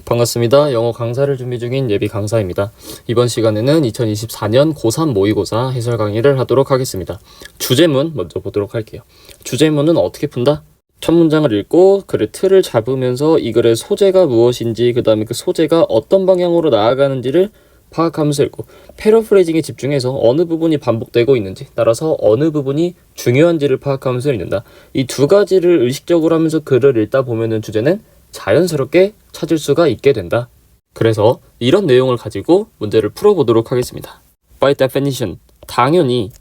반갑습니다. 영어 강사를 준비 중인 예비 강사입니다. 이번 시간에는 2024년 고3 모의고사 해설 강의를 하도록 하겠습니다. 주제문 먼저 보도록 할게요. 주제문은 어떻게 푼다? 첫 문장을 읽고 글의 틀을 잡으면서 이 글의 소재가 무엇인지, 그 다음에 그 소재가 어떤 방향으로 나아가는지를 파악하면서 읽고, 패러프레이징에 집중해서 어느 부분이 반복되고 있는지, 따라서 어느 부분이 중요한지를 파악하면서 읽는다. 이 두 가지를 의식적으로 하면서 글을 읽다 보면은 주제는 자연스럽게 찾을 수가 있게 된다. 그래서 이런 내용을 가지고 문제를 풀어보도록 하겠습니다. By definition, 당연히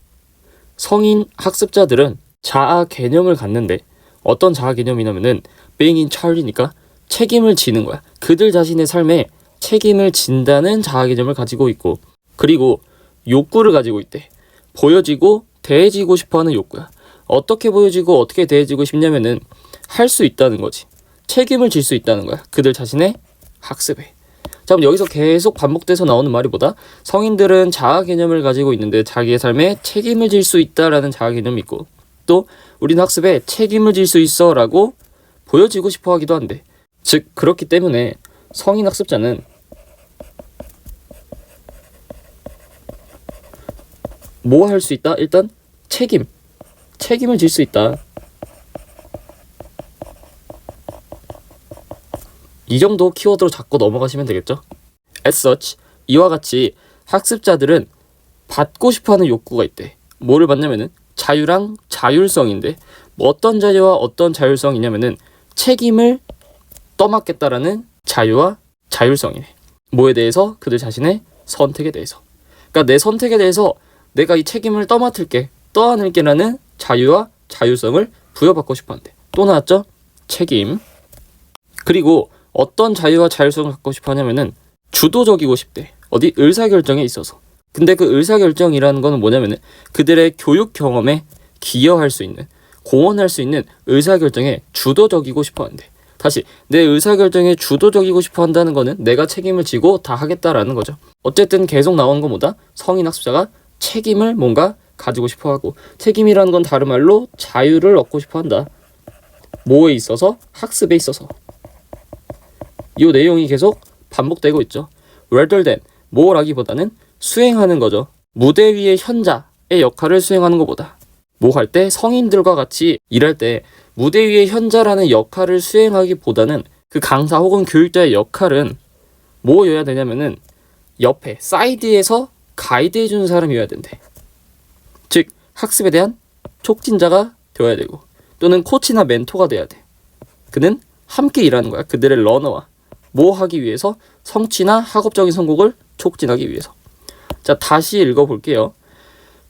성인 학습자들은 자아 개념을 갖는데, 어떤 자아 개념이냐면은 being in charge니까 책임을 지는 거야. 그들 자신의 삶에 책임을 진다는 자아 개념을 가지고 있고, 그리고 욕구를 가지고 있대. 보여지고 대해지고 싶어하는 욕구야. 어떻게 보여지고 어떻게 대해지고 싶냐면은 할 수 있다는 거지. 책임을 질 수 있다는 거야. 그들 자신의 학습에. 자, 그럼 여기서 계속 반복돼서 나오는 말이 뭐다? 성인들은 자아 개념을 가지고 있는데 자기의 삶에 책임을 질 수 있다라는 자아 개념이 있고, 또 우리는 학습에 책임을 질 수 있어 라고 보여지고 싶어 하기도 한데, 즉 그렇기 때문에 성인 학습자는 뭐 할 수 있다? 일단 책임을 질 수 있다. 이 정도 키워드로 잡고 넘어가시면 되겠죠? As such, 이와 같이 학습자들은 받고 싶어하는 욕구가 있대. 뭐를 받냐면은 자유랑 자율성인데, 뭐 어떤 자유와 어떤 자율성이냐면은 책임을 떠맡겠다라는 자유와 자율성이네. 뭐에 대해서? 그들 자신의 선택에 대해서. 그러니까 내 선택에 대해서 내가 이 책임을 떠안을게라는 자유와 자율성을 부여받고 싶어한대. 또 나왔죠? 책임. 그리고 어떤 자유와 자율성을 갖고 싶어 하냐면은 주도적이고 싶대. 어디? 의사결정에 있어서. 근데 그 의사결정이라는 거는 뭐냐면은 그들의 교육 경험에 기여할 수 있는, 공헌할 수 있는 의사결정에 주도적이고 싶어 한대. 다시, 내 의사결정에 주도적이고 싶어 한다는 거는 내가 책임을 지고 다 하겠다라는 거죠. 어쨌든 계속 나오는 건 뭐다? 성인 학습자가 책임을 뭔가 가지고 싶어 하고, 책임이라는 건 다른 말로 자유를 얻고 싶어 한다. 뭐에 있어서? 학습에 있어서. 이 내용이 계속 반복되고 있죠. rather than, 뭐라기보다는 수행하는 거죠. 무대 위의 현자의 역할을 수행하는 것보다. 뭐 할 때? 성인들과 같이 일할 때 무대 위의 현자라는 역할을 수행하기보다는 그 강사 혹은 교육자의 역할은 뭐여야 되냐면은 옆에, 사이드에서 가이드해주는 사람이어야 된대. 즉 학습에 대한 촉진자가 되어야 되고, 또는 코치나 멘토가 돼야 돼. 그는 함께 일하는 거야. 그들의 러너와. 뭐 하기 위해서? 성취나 학업적인 성공을 촉진하기 위해서. 자, 다시 읽어볼게요.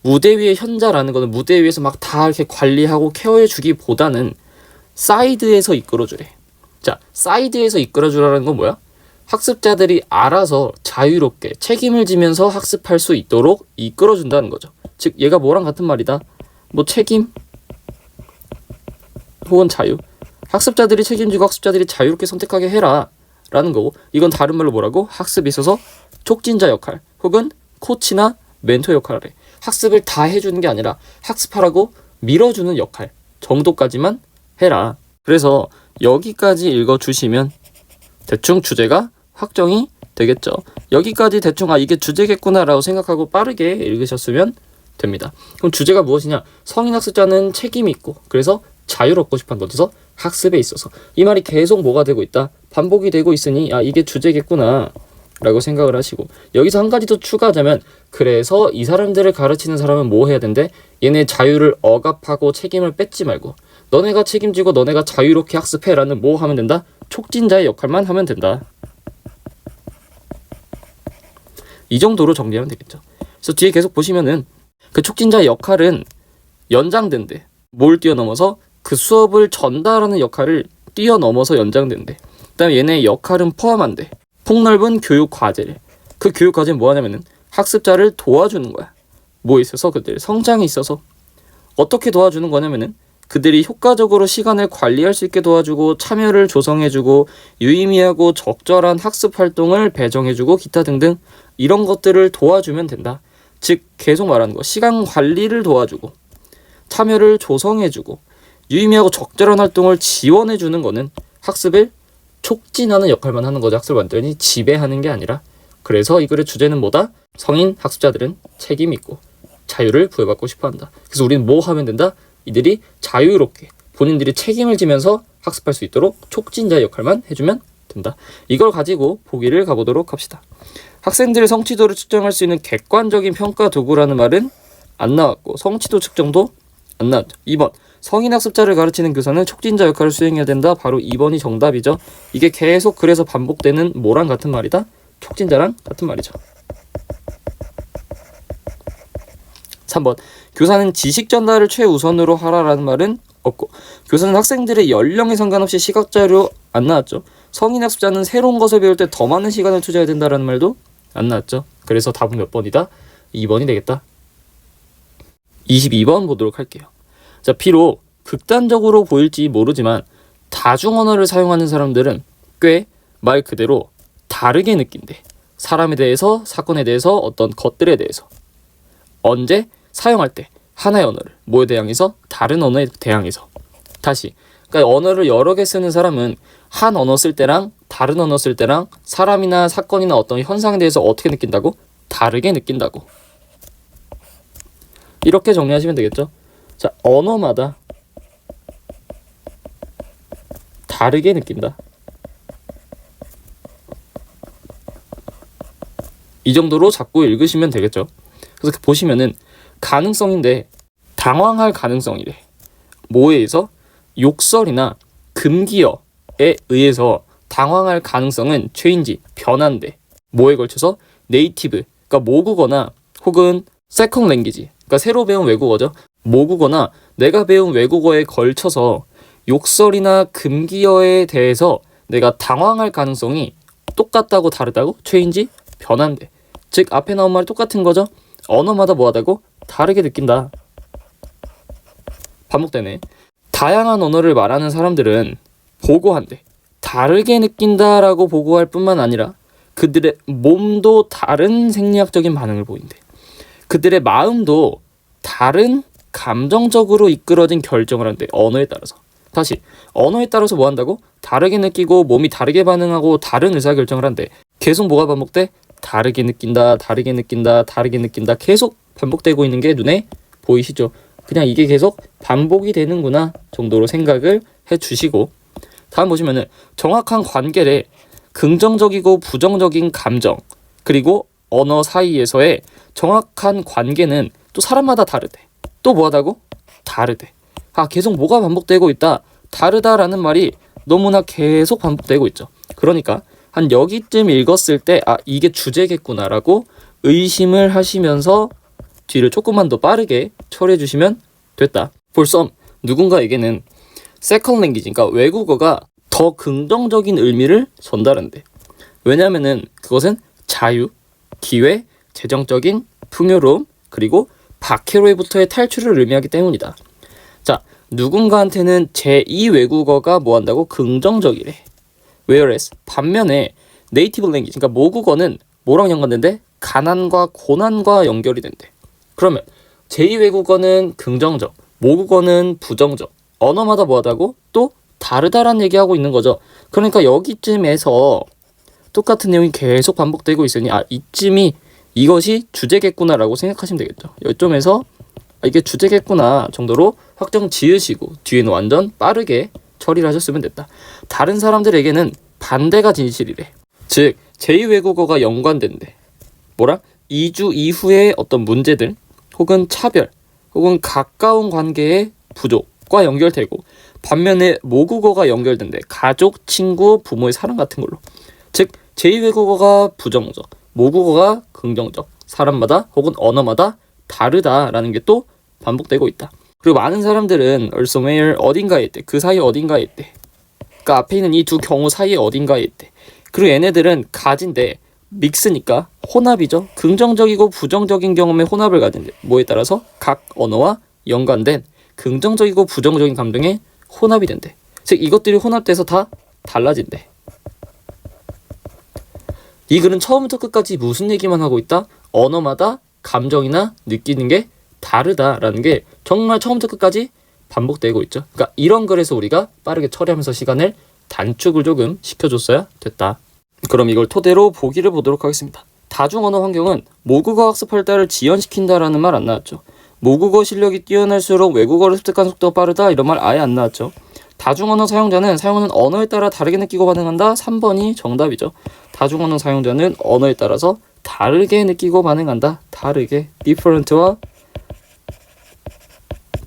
무대 위의 현자라는 거는 무대 위에서 막 다 이렇게 관리하고 케어해주기보다는 사이드에서 이끌어주래. 자, 사이드에서 이끌어주라는 건 뭐야? 학습자들이 알아서 자유롭게 책임을 지면서 학습할 수 있도록 이끌어준다는 거죠. 즉 얘가 뭐랑 같은 말이다. 뭐 책임 혹은 자유. 학습자들이 책임지고 학습자들이 자유롭게 선택하게 해라 라는 거고, 이건 다른 말로 뭐라고? 학습에 있어서 촉진자 역할 혹은 코치나 멘토 역할을 해. 학습을 다 해주는 게 아니라 학습하라고 밀어주는 역할 정도까지만 해라. 그래서 여기까지 읽어주시면 대충 주제가 확정이 되겠죠. 여기까지 대충 이게 주제겠구나 라고 생각하고 빠르게 읽으셨으면 됩니다. 그럼 주제가 무엇이냐? 성인 학습자는 책임이 있고, 그래서 자유롭고 싶어한다. 어디서? 학습에 있어서. 이 말이 계속 뭐가 되고 있다? 반복이 되고 있으니 이게 주제겠구나 라고 생각을 하시고, 여기서 한 가지 더 추가하자면, 그래서 이 사람들을 가르치는 사람은 뭐 해야 된대? 얘네 자유를 억압하고 책임을 뺏지 말고 너네가 책임지고 너네가 자유롭게 학습해 라는 뭐 하면 된다? 촉진자의 역할만 하면 된다. 이 정도로 정리하면 되겠죠. 그래서 뒤에 계속 보시면은 그 촉진자의 역할은 연장된대. 뭘 뛰어넘어서? 그 수업을 전달하는 역할을 뛰어넘어서 연장된대. 그 다음에 얘네의 역할은 포함한대. 폭넓은 교육 과제를. 그 교육 과제는 뭐 하냐면은 학습자를 도와주는 거야. 뭐에 있어서? 그들의 성장에 있어서. 어떻게 도와주는 거냐면은 그들이 효과적으로 시간을 관리할 수 있게 도와주고, 참여를 조성해주고, 유의미하고 적절한 학습 활동을 배정해주고, 기타 등등 이런 것들을 도와주면 된다. 즉 계속 말하는 거, 시간 관리를 도와주고 참여를 조성해주고 유의미하고 적절한 활동을 지원해주는 거는 학습을 촉진하는 역할만 하는 거죠. 학습을 완전히 지배하는 게 아니라. 그래서 이 글의 주제는 뭐다? 성인 학습자들은 책임 있고 자유를 부여받고 싶어한다. 그래서 우리는 뭐 하면 된다? 이들이 자유롭게 본인들이 책임을 지면서 학습할 수 있도록 촉진자의 역할만 해주면 된다. 이걸 가지고 보기를 가보도록 합시다. 학생들의 성취도를 측정할 수 있는 객관적인 평가 도구라는 말은 안 나왔고 성취도 측정도 안 나왔죠. 2번 성인 학습자를 가르치는 교사는 촉진자 역할을 수행해야 된다. 바로 2번이 정답이죠. 이게 계속 그래서 반복되는 뭐랑 같은 말이다? 촉진자랑 같은 말이죠. 3번 교사는 지식 전달을 최우선으로 하라라는 말은 없고 교사는 학생들의 연령에 상관없이 시각자료 안 나왔죠. 성인 학습자는 새로운 것을 배울 때 더 많은 시간을 투자해야 된다라는 말도 안 나왔죠. 그래서 답은 몇 번이다? 2번이 되겠다. 22번 보도록 할게요. 자, 비록 극단적으로 보일지 모르지만 다중언어를 사용하는 사람들은 꽤 말 그대로 다르게 느낀대. 사람에 대해서, 사건에 대해서, 어떤 것들에 대해서. 언제? 사용할 때 하나의 언어를 뭐에 대항해서? 다른 언어에 대항해서. 다시 그러니까 언어를 여러 개 쓰는 사람은 한 언어 쓸 때랑 다른 언어 쓸 때랑 사람이나 사건이나 어떤 현상에 대해서 어떻게 느낀다고? 다르게 느낀다고. 이렇게 정리하시면 되겠죠. 자, 언어마다 다르게 느낀다. 이 정도로 자꾸 읽으시면 되겠죠. 그래서 보시면은 가능성인데 당황할 가능성이래. 뭐에 의해서? 욕설이나 금기어에 의해서 당황할 가능성은 최인지 변한대. 뭐에 걸쳐서? 네이티브, 그러니까 모국어나 혹은 세컨 랭귀지, 그러니까 새로 배운 외국어죠. 모국어나 내가 배운 외국어에 걸쳐서 욕설이나 금기어에 대해서 내가 당황할 가능성이 똑같다고 다르다고? 최인지 변한대. 즉 앞에 나온 말이 똑같은 거죠. 언어마다 뭐하다고? 다르게 느낀다. 반복되네. 다양한 언어를 말하는 사람들은 보고한대. 다르게 느낀다라고 보고할 뿐만 아니라 그들의 몸도 다른 생리학적인 반응을 보인대. 그들의 마음도 다른 감정적으로 이끌어진 결정을 한대. 언어에 따라서. 다시 언어에 따라서 뭐 한다고? 다르게 느끼고 몸이 다르게 반응하고 다른 의사결정을 한대. 계속 뭐가 반복돼? 다르게 느낀다, 다르게 느낀다, 다르게 느낀다. 계속 반복되고 있는 게 눈에 보이시죠? 그냥 이게 계속 반복이 되는구나 정도로 생각을 해주시고, 다음 보시면은 정확한 관계를 긍정적이고 부정적인 감정 그리고 언어 사이에서의 정확한 관계는 또 사람마다 다르대. 또 뭐하다고? 다르대. 계속 뭐가 반복되고 있다, 다르다라는 말이 너무나 계속 반복되고 있죠. 그러니까 한 여기쯤 읽었을 때 이게 주제겠구나라고 의심을 하시면서 뒤를 조금만 더 빠르게 처리해 주시면 됐다. For some, 누군가에게는 세컨 랭귀지, 그러니까 외국어가 더 긍정적인 의미를 전달한대. 왜냐하면은 그것은 자유, 기회, 재정적인 풍요로움, 그리고 박해로부터의 탈출을 의미하기 때문이다. 자, 누군가한테는 제2 외국어가 뭐 한다고? 긍정적이래. Whereas 반면에 네이티브 랭귀지, 그러니까 모국어는 뭐랑 연관된대? 가난과 고난과 연결이 된대. 그러면 제2 외국어는 긍정적, 모국어는 부정적. 언어마다 뭐하다고? 또 다르다라는 얘기하고 있는 거죠. 그러니까 여기쯤에서 똑같은 내용이 계속 반복되고 있으니 이쯤이 이것이 주제겠구나라고 생각하시면 되겠죠. 이점에서 이게 주제겠구나 정도로 확정 지으시고 뒤에는 완전 빠르게 처리를 하셨으면 됐다. 다른 사람들에게는 반대가 진실이래. 즉 제2 외국어가 연관된대. 뭐라? 이주 이후의 어떤 문제들 혹은 차별 혹은 가까운 관계의 부족과 연결되고, 반면에 모국어가 연결된대. 가족, 친구, 부모의 사랑 같은 걸로. 즉 제2 외국어가 부정적, 모국어가 긍정적. 사람마다 혹은 언어마다 다르다라는 게 또 반복되고 있다. 그리고 많은 사람들은 somewhere 어딘가에 있대. 그 사이 어딘가에 있대. 그러니까 앞에 있는 이 두 경우 사이에 어딘가에 있대. 그리고 얘네들은 가진데 믹스니까 혼합이죠. 긍정적이고 부정적인 경험의 혼합을 가진대. 뭐에 따라서? 각 언어와 연관된 긍정적이고 부정적인 감정의 혼합이 된대. 즉 이것들이 혼합돼서 다 달라진대. 이 글은 처음부터 끝까지 무슨 얘기만 하고 있다? 언어마다 감정이나 느끼는 게 다르다라는 게 정말 처음부터 끝까지 반복되고 있죠. 그러니까 이런 글에서 우리가 빠르게 처리하면서 시간을 단축을 조금 시켜줬어야 됐다. 그럼 이걸 토대로 보기를 보도록 하겠습니다. 다중언어 환경은 모국어 학습 활달을 지연시킨다라는 말 안 나왔죠. 모국어 실력이 뛰어날수록 외국어를 습득하는 속도가 빠르다 이런 말 아예 안 나왔죠. 다중언어 사용자는 사용하는 언어에 따라 다르게 느끼고 반응한다. 3번이 정답이죠. 다중언어 사용자는 언어에 따라서 다르게 느끼고 반응한다. 다르게 different와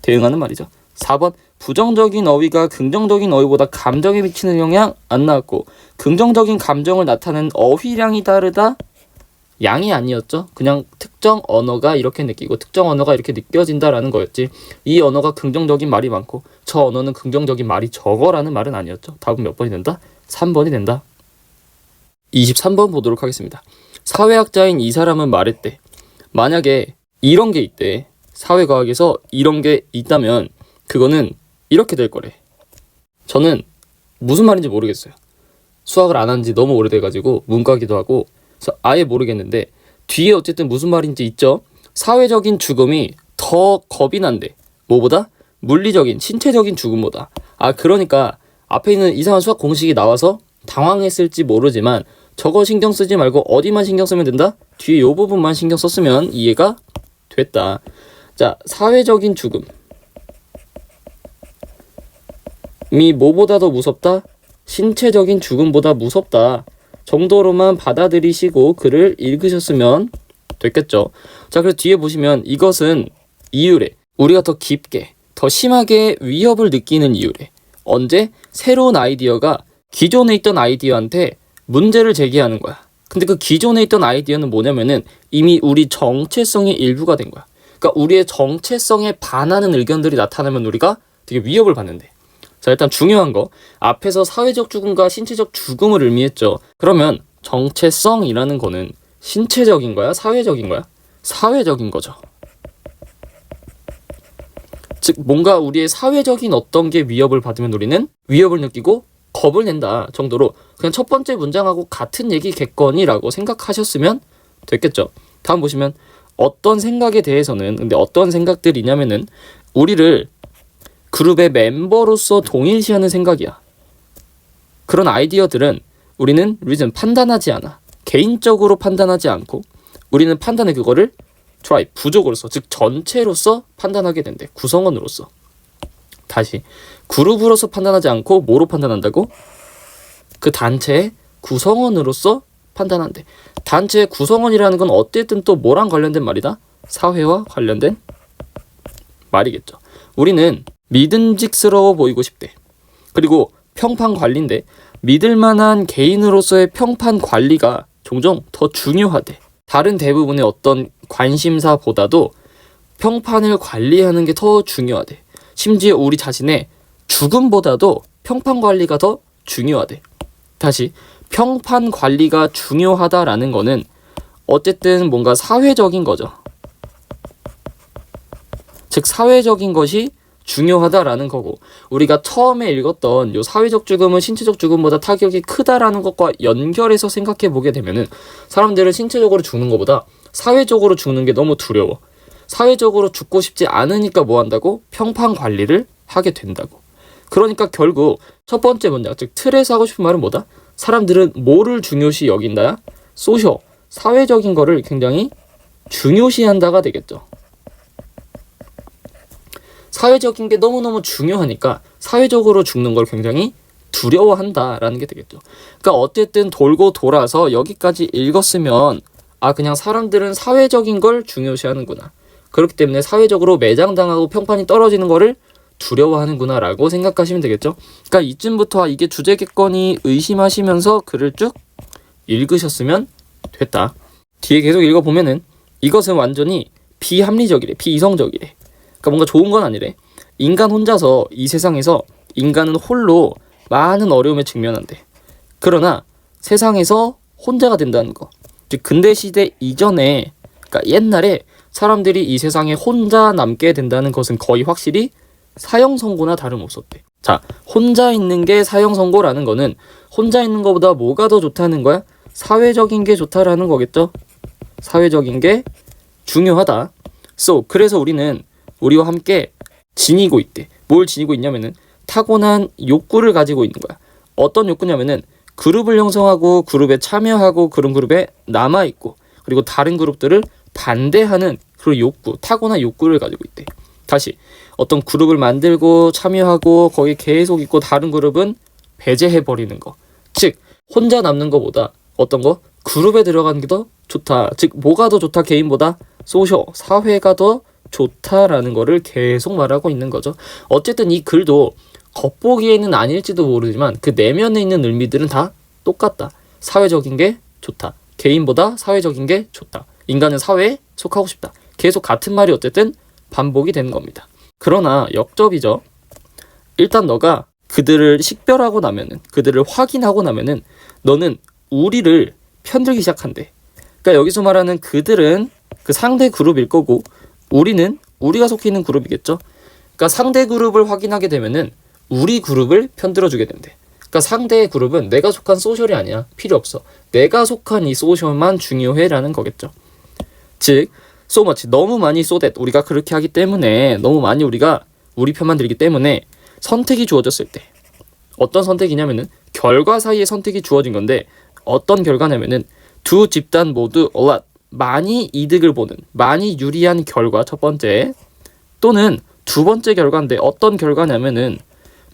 대응하는 말이죠. 4번 부정적인 어휘가 긍정적인 어휘보다 감정에 미치는 영향 안 나왔고 긍정적인 감정을 나타내는 어휘량이 다르다. 양이 아니었죠. 그냥 특정 언어가 이렇게 느끼고 특정 언어가 이렇게 느껴진다라는 거였지. 이 언어가 긍정적인 말이 많고 저 언어는 긍정적인 말이 적어라는 말은 아니었죠. 답은 몇 번이 된다? 3번이 된다. 23번 보도록 하겠습니다. 사회학자인 이 사람은 말했대. 만약에 이런 게 있대. 사회과학에서 이런 게 있다면 그거는 이렇게 될 거래. 저는 무슨 말인지 모르겠어요. 수학을 안 한 지 너무 오래돼가지고 문과기도 하고 그래서 아예 모르겠는데 뒤에 어쨌든 무슨 말인지 있죠. 사회적인 죽음이 더 겁이 난대. 뭐보다? 물리적인, 신체적인 죽음보다. 그러니까 앞에 있는 이상한 수학 공식이 나와서 당황했을지 모르지만 저거 신경 쓰지 말고 어디만 신경 쓰면 된다? 뒤에 이 부분만 신경 썼으면 이해가 됐다. 자, 사회적인 죽음이 뭐보다 더 무섭다? 신체적인 죽음보다 무섭다. 정도로만 받아들이시고 글을 읽으셨으면 됐겠죠. 자, 그래서 뒤에 보시면 이것은 이유래. 우리가 더 깊게, 더 심하게 위협을 느끼는 이유래. 언제? 새로운 아이디어가 기존에 있던 아이디어한테 문제를 제기하는 거야. 근데 그 기존에 있던 아이디어는 뭐냐면은 이미 우리 정체성의 일부가 된 거야. 그러니까 우리의 정체성에 반하는 의견들이 나타나면 우리가 되게 위협을 받는데. 자, 일단 중요한 거 앞에서 사회적 죽음과 신체적 죽음을 의미했죠. 그러면 정체성이라는 거는 신체적인 거야? 사회적인 거야? 사회적인 거죠. 즉 뭔가 우리의 사회적인 어떤 게 위협을 받으면 우리는 위협을 느끼고 겁을 낸다 정도로 그냥 첫 번째 문장하고 같은 얘기겠거니라고 생각하셨으면 됐겠죠. 다음 보시면 어떤 생각에 대해서는 근데 어떤 생각들이냐면은 우리를 그룹의 멤버로서 동일시하는 생각이야. 그런 아이디어들은 우리는 reason 판단하지 않아. 개인적으로 판단하지 않고 우리는 판단의 그거를 try 부족으로서 즉 전체로서 판단하게 된대. 구성원으로서. 다시 그룹으로서 판단하지 않고 뭐로 판단한다고? 그 단체의 구성원으로서 판단한대. 단체의 구성원이라는 건 어쨌든 또 뭐랑 관련된 말이다? 사회와 관련된 말이겠죠. 우리는 믿음직스러워 보이고 싶대. 그리고 평판 관리인데 믿을만한 개인으로서의 평판 관리가 종종 더 중요하대. 다른 대부분의 어떤 관심사보다도 평판을 관리하는 게 더 중요하대. 심지어 우리 자신의 죽음보다도 평판 관리가 더 중요하대. 다시 평판 관리가 중요하다라는 거는 어쨌든 뭔가 사회적인 거죠. 즉 사회적인 것이 중요하다라는 거고 우리가 처음에 읽었던 요 사회적 죽음은 신체적 죽음보다 타격이 크다라는 것과 연결해서 생각해 보게 되면은 사람들은 신체적으로 죽는 것보다 사회적으로 죽는 게 너무 두려워. 사회적으로 죽고 싶지 않으니까 뭐 한다고? 평판 관리를 하게 된다고. 그러니까 결국 첫 번째 문장 즉 틀에서 하고 싶은 말은 뭐다? 사람들은 뭐를 중요시 여긴다야? 소셜, 사회적인 거를 굉장히 중요시한다가 되겠죠. 사회적인 게 너무너무 중요하니까 사회적으로 죽는 걸 굉장히 두려워한다라는 게 되겠죠. 그러니까 어쨌든 돌고 돌아서 여기까지 읽었으면 그냥 사람들은 사회적인 걸 중요시하는구나. 그렇기 때문에 사회적으로 매장당하고 평판이 떨어지는 거를 두려워하는구나 라고 생각하시면 되겠죠. 그러니까 이쯤부터 이게 주제겠거니 의심하시면서 글을 쭉 읽으셨으면 됐다. 뒤에 계속 읽어보면은 이것은 완전히 비합리적이래. 비이성적이래. 그러니까 뭔가 좋은 건 아니래. 인간 혼자서 이 세상에서 인간은 홀로 많은 어려움에 직면한대. 그러나 세상에서 혼자가 된다는 거. 즉 근대 시대 이전에 그러니까 옛날에 사람들이 이 세상에 혼자 남게 된다는 것은 거의 확실히 사형선고나 다름없었대. 자, 혼자 있는 게 사형선고라는 거는 혼자 있는 것보다 뭐가 더 좋다는 거야? 사회적인 게 좋다라는 거겠죠? 사회적인 게 중요하다. 그래서 우리는 우리와 함께 지니고 있대. 뭘 지니고 있냐면은 타고난 욕구를 가지고 있는 거야. 어떤 욕구냐면은 그룹을 형성하고 그룹에 참여하고 그런 그룹에 남아있고 그리고 다른 그룹들을 반대하는 그런 욕구, 타고난 욕구를 가지고 있대. 다시 어떤 그룹을 만들고 참여하고 거기 계속 있고 다른 그룹은 배제해버리는 거. 즉 혼자 남는 것보다 어떤 거? 그룹에 들어가는 게 더 좋다. 즉 뭐가 더 좋다? 개인보다 소셜, 사회가 더 좋다라는 거를 계속 말하고 있는 거죠. 어쨌든 이 글도 겉보기에는 아닐지도 모르지만 그 내면에 있는 의미들은 다 똑같다. 사회적인 게 좋다. 개인보다 사회적인 게 좋다. 인간은 사회에 속하고 싶다. 계속 같은 말이 어쨌든 반복이 되는 겁니다. 그러나 역접이죠. 일단 너가 그들을 식별하고 나면은, 그들을 확인하고 나면은 너는 우리를 편들기 시작한대. 그러니까 여기서 말하는 그들은 그 상대 그룹일 거고 우리는 우리가 속해 있는 그룹이겠죠. 그러니까 상대 그룹을 확인하게 되면은 우리 그룹을 편들어주게 된대. 그러니까 상대의 그룹은 내가 속한 소셜이 아니야. 필요 없어. 내가 속한 이 소셜만 중요해라는 거겠죠. 즉 so much, 너무 많이 so that, 우리가 그렇게 하기 때문에 너무 많이 우리가 우리 편만 들기 때문에 선택이 주어졌을 때 어떤 선택이냐면은 결과 사이에 선택이 주어진 건데 어떤 결과냐면은 두 집단 모두 a lot, 많이 이득을 보는, 많이 유리한 결과 첫 번째, 또는 두 번째 결과인데 어떤 결과냐면은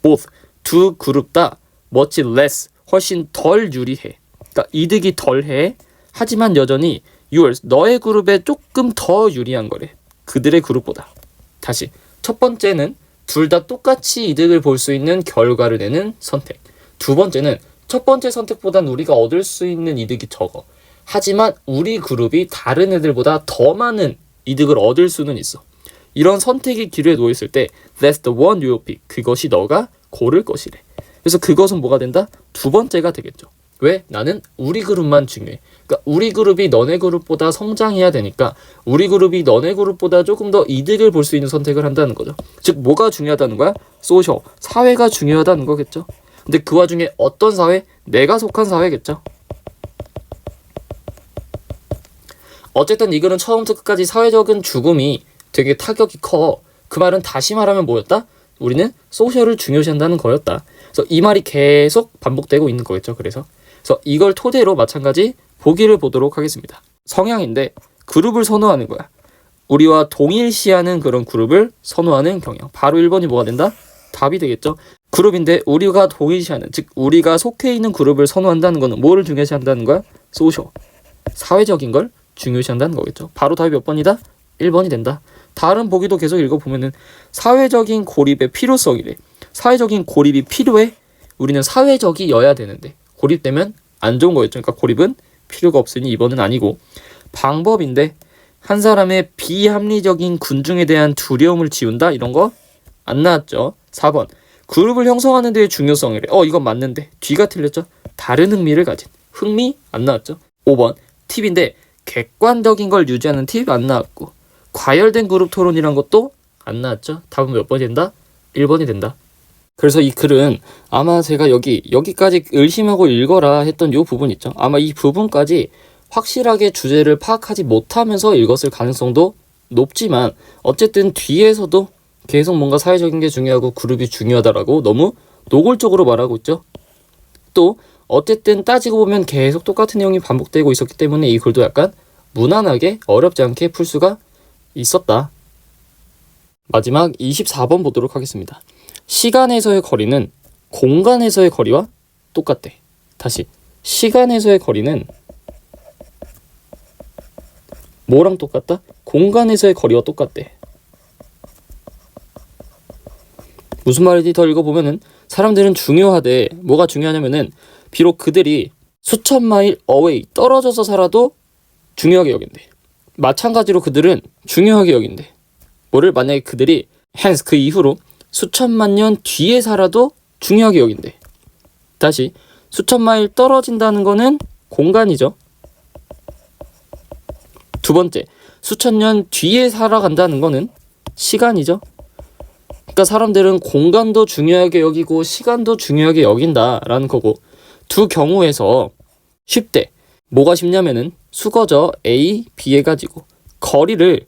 both, 두 그룹 다 much less, 훨씬 덜 유리해. 그러니까 이득이 덜해. 하지만 여전히 yours, 너의 그룹에 조금 더 유리한 거래. 그들의 그룹보다. 다시 첫 번째는 둘 다 똑같이 이득을 볼 수 있는 결과를 내는 선택. 두 번째는 첫 번째 선택보단 우리가 얻을 수 있는 이득이 적어. 하지만 우리 그룹이 다른 애들보다 더 많은 이득을 얻을 수는 있어. 이런 선택의 기로에 놓였을 때 that's the one you will pick. 그것이 너가 고를 것이래. 그래서 그것은 뭐가 된다? 두 번째가 되겠죠. 왜? 나는 우리 그룹만 중요해. 그러니까 우리 그룹이 너네 그룹보다 성장해야 되니까 우리 그룹이 너네 그룹보다 조금 더 이득을 볼 수 있는 선택을 한다는 거죠. 즉 뭐가 중요하다는 거야? 소셜, 사회가 중요하다는 거겠죠. 근데 그 와중에 어떤 사회? 내가 속한 사회겠죠. 어쨌든 이 글은 처음부터 끝까지 사회적인 죽음이 되게 타격이 커. 그 말은 다시 말하면 뭐였다? 우리는 소셜을 중요시한다는 거였다. 그래서 이 말이 계속 반복되고 있는 거겠죠. 그래서 이걸 토대로 마찬가지 보기를 보도록 하겠습니다. 성향인데 그룹을 선호하는 거야. 우리와 동일시하는 그런 그룹을 선호하는 경향. 바로 1번이 뭐가 된다? 답이 되겠죠. 그룹인데 우리가 동일시하는, 즉 우리가 속해 있는 그룹을 선호한다는 거는 뭐를 중요시한다는 거야? 소셜, 사회적인 걸 중요시한다는 거겠죠. 바로 답이 몇 번이다? 1번이 된다. 다른 보기도 계속 읽어보면은 사회적인 고립의 필요성이래. 사회적인 고립이 필요해? 우리는 사회적이어야 되는데 고립되면 안 좋은 거였죠. 그러니까 고립은 필요가 없으니 2번은 아니고, 방법인데 한 사람의 비합리적인 군중에 대한 두려움을 지운다? 이런 거 안 나왔죠. 4번 그룹을 형성하는 데의 중요성이래. 이건 맞는데 뒤가 틀렸죠. 다른 흥미를 가진, 흥미 안 나왔죠. 5번 팁인데 객관적인 걸 유지하는 팁 안 나왔고, 과열된 그룹 토론이란 것도 안 나왔죠. 답은 몇 번이 된다? 1번이 된다. 그래서 이 글은 아마 제가 여기까지 의심하고 읽어라 했던 이 부분 있죠. 아마 이 부분까지 확실하게 주제를 파악하지 못하면서 읽었을 가능성도 높지만 어쨌든 뒤에서도 계속 뭔가 사회적인 게 중요하고 그룹이 중요하다라고 너무 노골적으로 말하고 있죠. 또 어쨌든 따지고 보면 계속 똑같은 내용이 반복되고 있었기 때문에 이 글도 약간 무난하게 어렵지 않게 풀 수가 있었다. 마지막 24번 보도록 하겠습니다. 시간에서의 거리는 공간에서의 거리와 똑같대. 다시 시간에서의 거리는 뭐랑 똑같다? 공간에서의 거리와 똑같대. 무슨 말인지 더 읽어보면은 사람들은 중요하대. 뭐가 중요하냐면은 비록 그들이 수천 마일 away, 떨어져서 살아도 중요하게 여긴대. 마찬가지로 그들은 중요하게 여긴대. 뭐를? 만약에 그들이 hence, 그 이후로 수천만 년 뒤에 살아도 중요하게 여긴대. 다시 수천 마일 떨어진다는 거는 공간이죠. 두 번째, 수천 년 뒤에 살아간다는 거는 시간이죠. 그러니까 사람들은 공간도 중요하게 여기고 시간도 중요하게 여긴다라는 거고, 두 경우에서 쉽대. 뭐가 쉽냐면은 수거죠. A, B에 가지고 거리를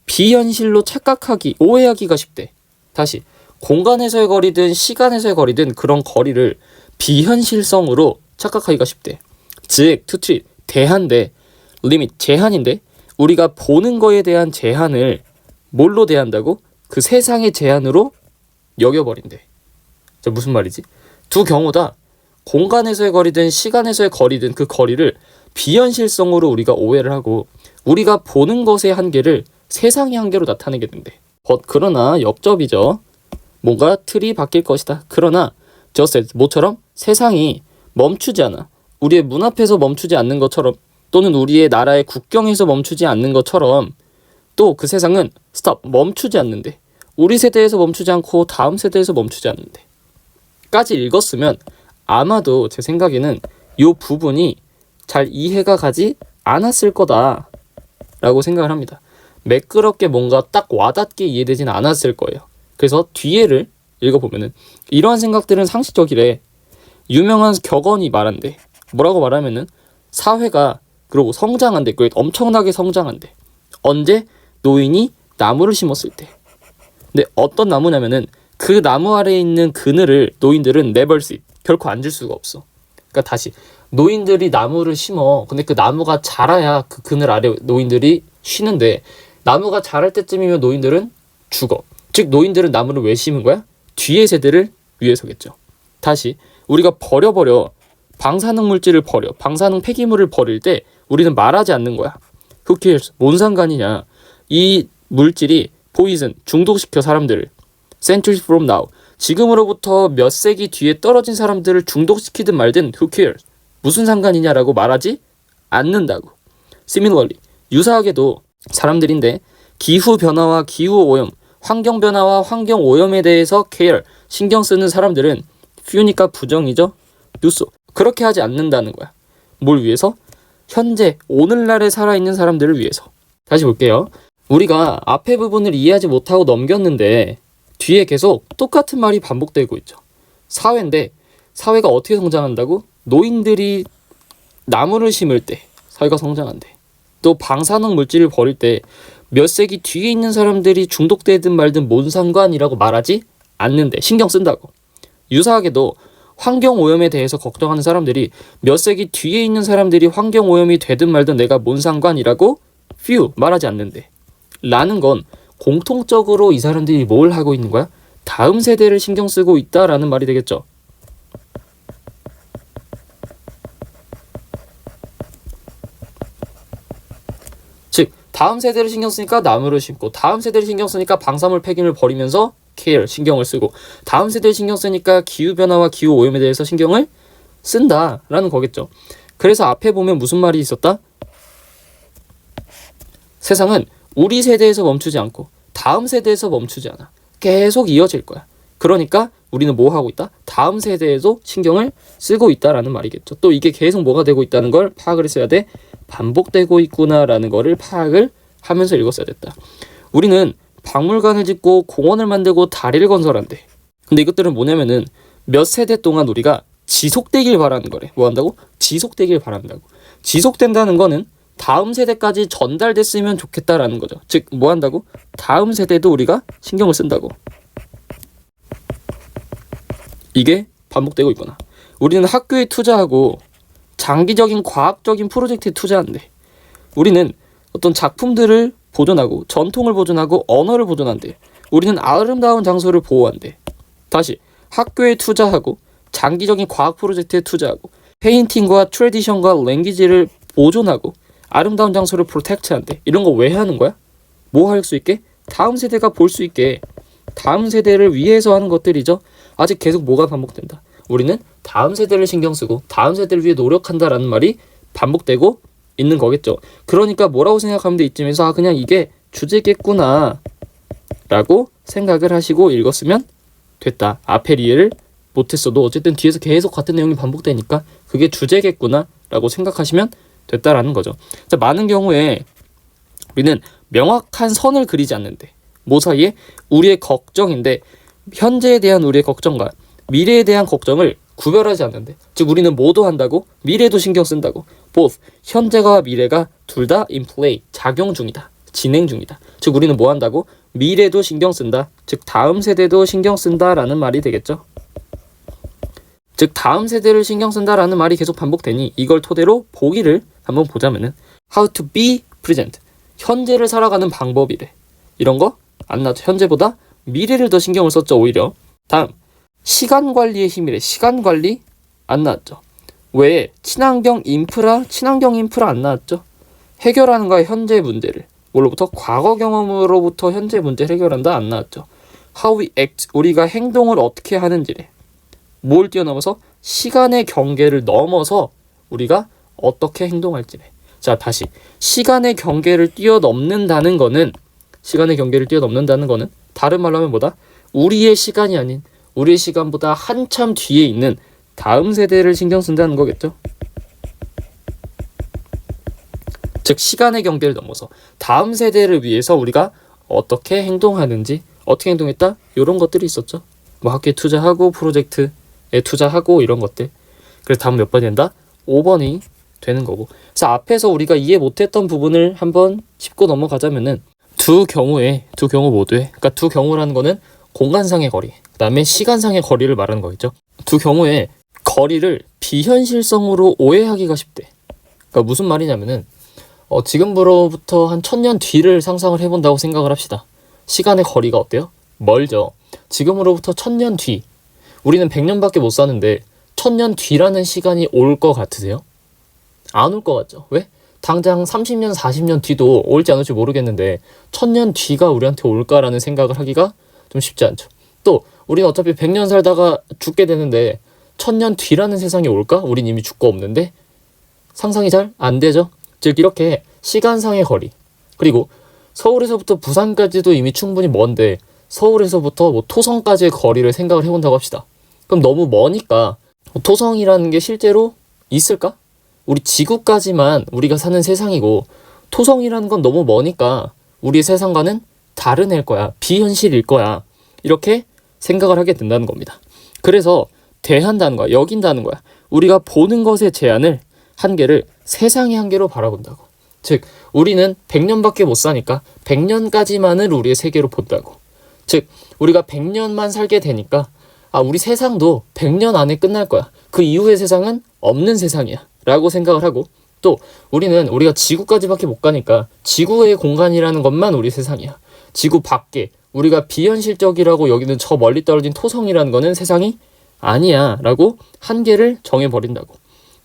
비현실로 착각하기, 오해하기가 쉽대. 다시 공간에서의 거리든 시간에서의 거리든 그런 거리를 비현실성으로 착각하기가 쉽대. 즉, to treat, 대한데, limit, 제한인데 우리가 보는 거에 대한 제한을 뭘로 대한다고? 그 세상의 제한으로 여겨버린대. 자, 무슨 말이지? 두 경우 다 공간에서의 거리든 시간에서의 거리든 그 거리를 비현실성으로 우리가 오해를 하고 우리가 보는 것의 한계를 세상의 한계로 나타내게 된대. 그러나 역접이죠. 뭔가 틀이 바뀔 것이다. 그러나 just as, 모처럼 세상이 멈추지 않아. 우리의 문 앞에서 멈추지 않는 것처럼 또는 우리의 나라의 국경에서 멈추지 않는 것처럼 또 그 세상은 stop, 멈추지 않는데 우리 세대에서 멈추지 않고 다음 세대에서 멈추지 않는데 까지 읽었으면 아마도 제 생각에는 이 부분이 잘 이해가 가지 않았을 거다 라고 생각을 합니다. 매끄럽게 뭔가 딱 와닿게 이해되진 않았을 거예요. 그래서 뒤에를 읽어보면은 이러한 생각들은 상식적이래. 유명한 격언이 말한대. 뭐라고 말하면은 사회가 그리고 성장한대. 그게 엄청나게 성장한대. 언제? 노인이 나무를 심었을 때. 근데 어떤 나무냐면은 그 나무 아래에 있는 그늘을 노인들은 never see, 결코 앉을 수가 없어. 그러니까 다시 노인들이 나무를 심어. 근데 그 나무가 자라야 그 그늘 아래 노인들이 쉬는데 나무가 자랄 때쯤이면 노인들은 죽어. 즉 노인들은 나무를 왜 심은 거야? 뒤의 세대를 위해서겠죠. 다시 우리가 버려 방사능 물질을 버려 방사능 폐기물을 버릴 때 우리는 말하지 않는 거야. Who cares? 뭔 상관이냐. 이 물질이 poison, 중독시켜 사람들을. Centuries from now, 지금으로부터 몇 세기 뒤에 떨어진 사람들을 중독시키든 말든 who cares? 무슨 상관이냐라고 말하지 않는다고. Similarly, 유사하게도 사람들인데 기후변화와 기후오염, 환경변화와 환경오염에 대해서 care, 신경 쓰는 사람들은 few니까 부정이죠. do so, 그렇게 하지 않는다는 거야. 뭘 위해서? 현재, 오늘날에 살아있는 사람들을 위해서. 다시 볼게요. 우리가 앞에 부분을 이해하지 못하고 넘겼는데 뒤에 계속 똑같은 말이 반복되고 있죠. 사회인데 사회가 어떻게 성장한다고? 노인들이 나무를 심을 때 사회가 성장한대. 또 방사능 물질을 버릴 때 몇 세기 뒤에 있는 사람들이 중독되든 말든 뭔 상관이라고 말하지 않는데 신경 쓴다고. 유사하게도 환경오염에 대해서 걱정하는 사람들이 몇 세기 뒤에 있는 사람들이 환경오염이 되든 말든 내가 뭔 상관이라고 few 말하지 않는데 라는 건 공통적으로 이 사람들이 뭘 하고 있는 거야? 다음 세대를 신경 쓰고 있다라는 말이 되겠죠. 즉 다음 세대를 신경 쓰니까 나무를 심고 다음 세대를 신경 쓰니까 방사물 폐기물 버리면서 care, 신경을 쓰고 다음 세대를 신경 쓰니까 기후변화와 기후오염에 대해서 신경을 쓴다라는 거겠죠. 그래서 앞에 보면 무슨 말이 있었다? 세상은 우리 세대에서 멈추지 않고 다음 세대에서 멈추지 않아. 계속 이어질 거야. 그러니까 우리는 뭐 하고 있다? 다음 세대에도 신경을 쓰고 있다라는 말이겠죠. 또 이게 계속 뭐가 되고 있다는 걸 파악을 했어야 돼. 반복되고 있구나라는 거를 파악을 하면서 읽었어야 됐다. 우리는 박물관을 짓고 공원을 만들고 다리를 건설한대. 근데 이것들은 뭐냐면은 몇 세대 동안 우리가 지속되길 바라는 거래. 뭐 한다고? 지속되길 바란다고. 지속된다는 거는 다음 세대까지 전달됐으면 좋겠다라는 거죠. 즉 뭐 한다고? 다음 세대도 우리가 신경을 쓴다고. 이게 반복되고 있구나. 우리는 학교에 투자하고 장기적인 과학적인 프로젝트에 투자한대. 우리는 어떤 작품들을 보존하고 전통을 보존하고 언어를 보존한대. 우리는 아름다운 장소를 보호한대. 다시 학교에 투자하고 장기적인 과학 프로젝트에 투자하고 페인팅과 트래디션과 랭귀지를 보존하고 아름다운 장소를 프로텍트한대. 이런 거 왜 하는 거야? 뭐 할 수 있게? 다음 세대가 볼 수 있게. 다음 세대를 위해서 하는 것들이죠. 아직 계속 뭐가 반복된다. 우리는 다음 세대를 신경 쓰고 다음 세대를 위해 노력한다라는 말이 반복되고 있는 거겠죠. 그러니까 뭐라고 생각하면 돼 이쯤에서 그냥 이게 주제겠구나 라고 생각을 하시고 읽었으면 됐다. 앞에 이해를 못했어도 어쨌든 뒤에서 계속 같은 내용이 반복되니까 그게 주제겠구나 라고 생각하시면 됐다라는 거죠. 자, 많은 경우에 우리는 명확한 선을 그리지 않는데 뭐 사이에? 우리의 걱정인데 현재에 대한 우리의 걱정과 미래에 대한 걱정을 구별하지 않는데 즉 우리는 뭐도 한다고? 미래도 신경 쓴다고. both, 현재가 미래가 둘 다 in play, 작용 중이다. 진행 중이다. 즉 우리는 뭐 한다고? 미래도 신경 쓴다. 즉 다음 세대도 신경 쓴다라는 말이 되겠죠. 즉 다음 세대를 신경 쓴다라는 말이 계속 반복되니 이걸 토대로 보기를 한번 보자면은 how to be present, 현재를 살아가는 방법이래. 이런 거 안 나왔죠. 현재보다 미래를 더 신경을 썼죠. 오히려. 다음 시간 관리의 힘이래. 시간 관리 안 나왔죠. 왜 친환경 인프라 안 나왔죠. 해결하는 거야 현재 문제를. 뭘로부터? 과거 경험으로부터 현재 문제를 해결한다 안 나왔죠. how we act, 우리가 행동을 어떻게 하는지래. 뭘 뛰어넘어서? 시간의 경계를 넘어서 우리가 어떻게 행동할지래. 자, 다시 시간의 경계를 뛰어넘는다는 거는 다른 말로 하면 뭐다? 우리의 시간이 아닌 우리의 시간보다 한참 뒤에 있는 다음 세대를 신경 쓴다는 거겠죠. 즉 시간의 경계를 넘어서 다음 세대를 위해서 우리가 어떻게 행동하는지, 어떻게 행동했다? 이런 것들이 있었죠. 뭐 학교에 투자하고 프로젝트에 투자하고 이런 것들. 그래서 다음 몇 번이 된다? 5번이 되는 거고. 그래서 앞에서 우리가 이해 못했던 부분을 한번 짚고 넘어가자면은 두 경우 모두에, 그러니까 두 경우라는 거는 공간상의 거리, 그 다음에 시간상의 거리를 말하는 거겠죠. 두 경우에 거리를 비현실성으로 오해하기가 쉽대. 그러니까 무슨 말이냐면은 지금으로부터 한 1000년 뒤를 상상을 해본다고 생각을 합시다. 시간의 거리가 어때요? 멀죠. 지금으로부터 1000년 뒤, 우리는 100년밖에 못 사는데 1000년 뒤라는 시간이 올 것 같으세요? 안 올 것 같죠. 왜? 당장 30년, 40년 뒤도 올지 안 올지 모르겠는데 1000년 뒤가 우리한테 올까라는 생각을 하기가 좀 쉽지 않죠. 또 우리는 어차피 100년 살다가 죽게 되는데 1000년 뒤라는 세상이 올까? 우린 이미 죽고 없는데 상상이 잘 안 되죠. 즉 이렇게 시간상의 거리, 그리고 서울에서부터 부산까지도 이미 충분히 먼데 서울에서부터 뭐 토성까지의 거리를 생각을 해본다고 합시다. 그럼 너무 머니까 토성이라는 게 실제로 있을까? 우리 지구까지만 우리가 사는 세상이고 토성이라는 건 너무 머니까 우리의 세상과는 다른 애일 거야. 비현실일 거야. 이렇게 생각을 하게 된다는 겁니다. 그래서 대한다는 거야. 여긴다는 거야. 우리가 보는 것의 제한을, 한계를 세상의 한계로 바라본다고. 즉 우리는 100년밖에 못 사니까 100년까지만을 우리의 세계로 본다고. 즉 우리가 100년만 살게 되니까 우리 세상도 100년 안에 끝날 거야. 그 이후의 세상은 없는 세상이야 라고 생각을 하고, 또 우리가 지구까지밖에 못 가니까 지구의 공간이라는 것만 우리 세상이야. 지구 밖에 우리가 비현실적이라고 여기는 저 멀리 떨어진 토성이라는 거는 세상이 아니야 라고 한계를 정해버린다고.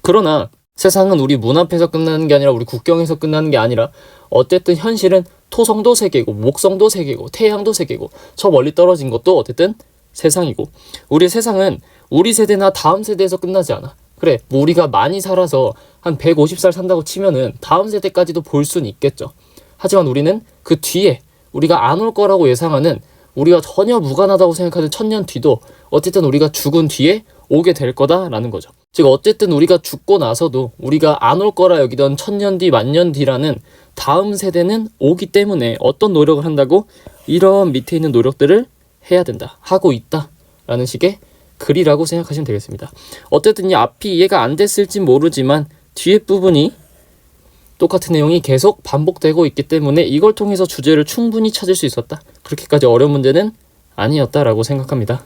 그러나 세상은 우리 문 앞에서 끝나는 게 아니라 우리 국경에서 끝나는 게 아니라 어쨌든 현실은 토성도 세계고 목성도 세계고 태양도 세계고 저 멀리 떨어진 것도 어쨌든 세상이고, 우리 세상은 우리 세대나 다음 세대에서 끝나지 않아. 그래 뭐 우리가 많이 살아서 한 150살 산다고 치면은 다음 세대까지도 볼 수는 있겠죠. 하지만 우리는 그 뒤에 우리가 안 올 거라고 예상하는, 우리가 전혀 무관하다고 생각하는 1000년 뒤도 어쨌든 우리가 죽은 뒤에 오게 될 거다라는 거죠. 즉 어쨌든 우리가 죽고 나서도 우리가 안 올 거라 여기던 1000년 뒤, 만년 뒤라는 다음 세대는 오기 때문에 어떤 노력을 한다고? 이런 밑에 있는 노력들을 해야 된다, 하고 있다 라는 식의 글이라고 생각하시면 되겠습니다. 어쨌든 이 앞이 이해가 안 됐을진 모르지만 뒤에 부분이 똑같은 내용이 계속 반복되고 있기 때문에 이걸 통해서 주제를 충분히 찾을 수 있었다, 그렇게까지 어려운 문제는 아니었다라고 생각합니다.